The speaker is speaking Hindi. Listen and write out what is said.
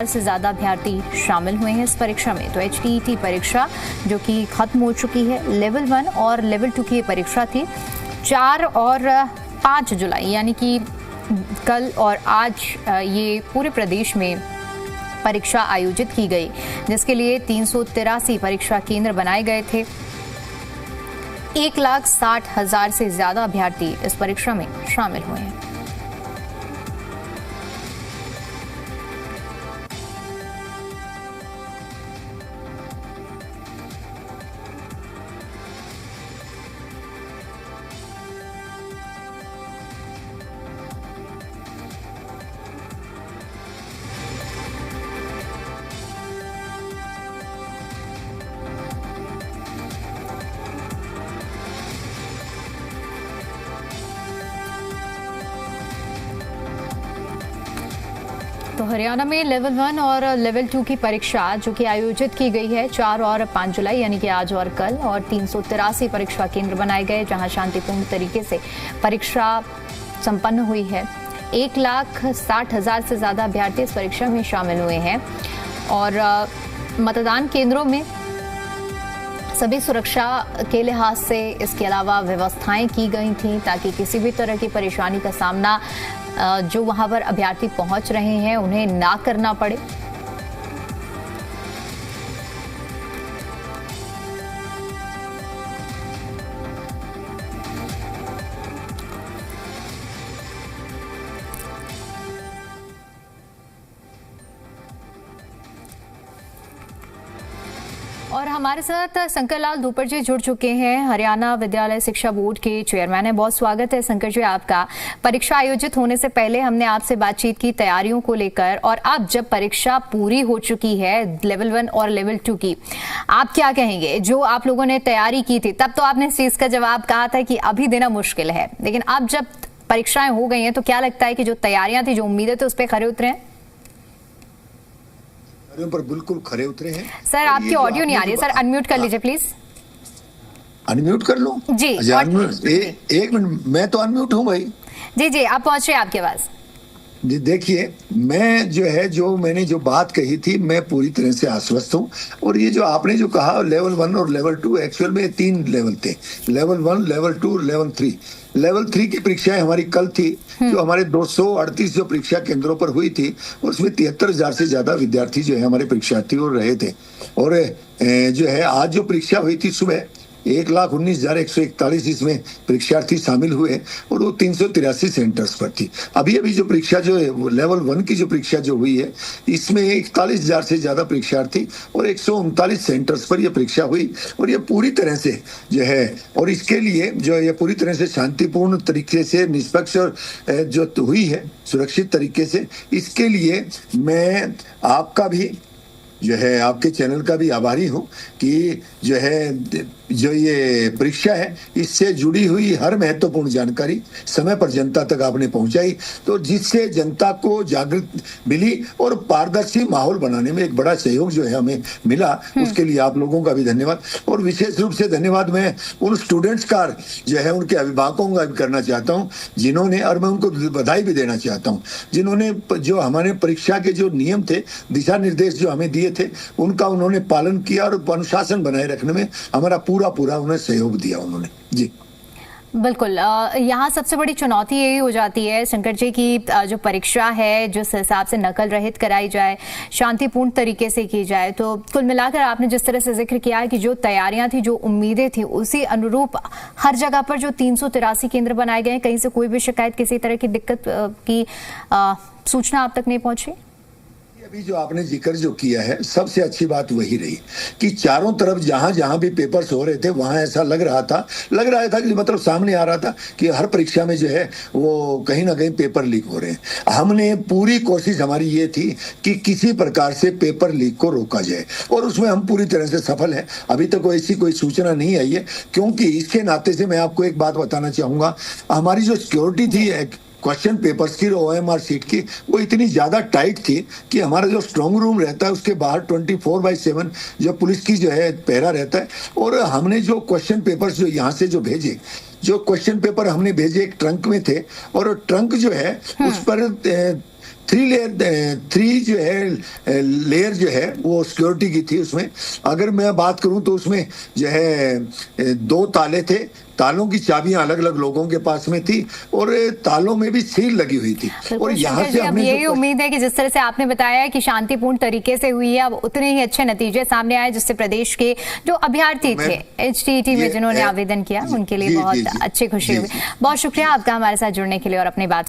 से ज्यादा अभ्यर्थी शामिल हुए हैं इस परीक्षा में। तो एचटीईटी परीक्षा जो कि खत्म हो चुकी है, लेवल 1 और लेवल 2 की परीक्षा थी 4 और 5 जुलाई यानी कि कल और आज ये पूरे प्रदेश में परीक्षा आयोजित की गई, जिसके लिए 383 परीक्षा केंद्र बनाए गए थे। 1,60,000 से ज्यादा अभ्यर्थी इस परीक्षा में शामिल हुए हैं। तो हरियाणा में लेवल 1 और लेवल 2 की परीक्षा जो कि आयोजित की गई है 4 और 5 जुलाई यानी कि आज और कल, और 383 परीक्षा केंद्र बनाए गए जहां शांतिपूर्ण तरीके से परीक्षा संपन्न हुई है। 1,60,000 से ज्यादा अभ्यर्थी इस परीक्षा में शामिल हुए हैं और मतदान केंद्रों में सभी सुरक्षा के लिहाज से इसके अलावा व्यवस्थाएं की गई थी ताकि किसी भी तरह की परेशानी का सामना जो वहां पर अभ्यर्थी पहुंच रहे हैं उन्हें ना करना पड़े। और हमारे साथ शंकर लाल धूपर जी जुड़ चुके हैं, हरियाणा विद्यालय शिक्षा बोर्ड के चेयरमैन है। बहुत स्वागत है शंकर जी आपका। परीक्षा आयोजित होने से पहले हमने आपसे बातचीत की तैयारियों को लेकर, और अब जब परीक्षा पूरी हो चुकी है लेवल 1 और लेवल 2 की, आप क्या कहेंगे? जो आप लोगों ने तैयारी की थी तब तो आपने इस चीज का जवाब कहा था कि अभी देना मुश्किल है, लेकिन अब जब परीक्षाएं हो गई हैं तो क्या लगता है कि जो तैयारियां थी, जो उम्मीदें थी, उस पर खरे उतरे हैं? पर बिल्कुल खरे उतरे हैं। सर आपकी ऑडियो नहीं आ रही है, सर अनम्यूट कर लीजिए प्लीज। अनम्यूट कर लूं? जी एक मिनट, मैं तो अनम्यूट हूं भाई। जी जी आप पहुंच रहे हैं, आपकी आवाज। जी देखिए, मैं जो मैंने जो बात कही थी मैं पूरी तरह से आश्वस्त हूँ। और ये जो आपने जो कहा लेवल 1 और लेवल 2, एक्चुअल में 3 लेवल थे, लेवल 1, लेवल 2, लेवल 3। लेवल 3 की परीक्षाएं हमारी कल थी, जो हमारे 238 जो परीक्षा केंद्रों पर हुई थी, उसमें 73,000 से ज्यादा विद्यार्थी जो है हमारे परीक्षार्थी और रहे थे। और जो है आज जो परीक्षा हुई थी सुबह 1,19,141 इसमें परीक्षार्थी शामिल हुए और वो 383 सेंटर्स पर थी। अभी जो परीक्षा जो है लेवल 1 की जो परीक्षा जो हुई है, इसमें 41,000 से ज्यादा परीक्षार्थी और 139 सेंटर्स पर यह परीक्षा हुई। और ये पूरी तरह से जो है, और इसके लिए जो ये पूरी तरह से शांतिपूर्ण तरीके से, निष्पक्ष और जो हुई है सुरक्षित तरीके से, इसके लिए मैं आपका भी जो है, आपके चैनल का भी आभारी हूँ कि जो ये परीक्षा है इससे जुड़ी हुई हर महत्वपूर्ण जानकारी समय पर जनता तक आपने पहुंचाई, तो जिससे जनता को जागृत मिली और पारदर्शी माहौल बनाने में एक बड़ा सहयोग जो है हमें मिला। उसके लिए आप लोगों का भी धन्यवाद, और विशेष रूप से धन्यवाद मैं उन स्टूडेंट्स का जो है उनके अभिभावकों का भी करना चाहता हूँ, जिन्होंने, और मैं उनको बधाई भी देना चाहता हूँ, जिन्होंने जो हमारे परीक्षा के जो नियम थे, दिशा निर्देश जो हमें दिए थे, उनका उन्होंने पालन किया और अनुशासन बनाए रखने में हमारा पूरा उन्हें सहयोग दिया उन्होंने। जी बिल्कुल। यहाँ सबसे बड़ी चुनौती यही हो जाती है शंकर जी की जो परीक्षा है जिस हिसाब से नकल रहित कराई जाए, शांतिपूर्ण तरीके से की जाए। तो कुल मिलाकर आपने जिस तरह से जिक्र किया है कि जो तैयारियां थी, जो उम्मीदें थी, उसी अनुरूप हर जगह पर जो 383 केंद्र बनाए गए हैं, कहीं से कोई भी शिकायत, किसी तरह की दिक्कत की सूचना आप तक नहीं पहुंची? अभी जो आपने जिक्र जो किया है, सबसे अच्छी बात वही रही कि चारों तरफ जहां भी पेपर्स हो रहे थे वहां ऐसा लग रहा था कि मतलब सामने आ रहा था कि हर परीक्षा में जो है वो कहीं ना कहीं पेपर लीक हो रहे हैं। हमने पूरी कोशिश हमारी ये थी कि किसी प्रकार से पेपर लीक को रोका जाए, और उसमें हम पूरी तरह से सफल हैं। अभी तक ऐसी कोई सूचना नहीं आई है, क्योंकि इसके नाते से मैं आपको एक बात बताना चाहूंगा, हमारी जो सिक्योरिटी थी क्वेश्चन पेपर्स की, OMR सीट की, वो इतनी ज़्यादा टाइट थी कि हमारा जो स्ट्रांग रूम रहता है उसके बाहर 24/7 जो पुलिस की जो है पहरा रहता है। और हमने जो क्वेश्चन पेपर्स जो यहाँ से जो भेजे, जो क्वेश्चन पेपर हमने भेजे एक ट्रंक में थे, और ट्रंक जो है उस पर थ्री जो है लेयर जो है वो सिक्योरिटी की थी। उसमें अगर मैं बात करूं तो उसमें जो है 2 ताले थे, तालों की चाबियां अलग अलग लोगों के पास में थी और तालों में भी सील लगी हुई थी। और यहाँ से अब यही उम्मीद है कि जिस तरह से आपने बताया कि शांतिपूर्ण तरीके से हुई है, अब उतने ही अच्छे नतीजे सामने आए, जिससे प्रदेश के जो अभ्यर्थी थे HTET में जिन्होंने आवेदन किया उनके लिए बहुत अच्छी खुशी हुई। बहुत शुक्रिया आपका हमारे साथ जुड़ने के लिए और अपनी बात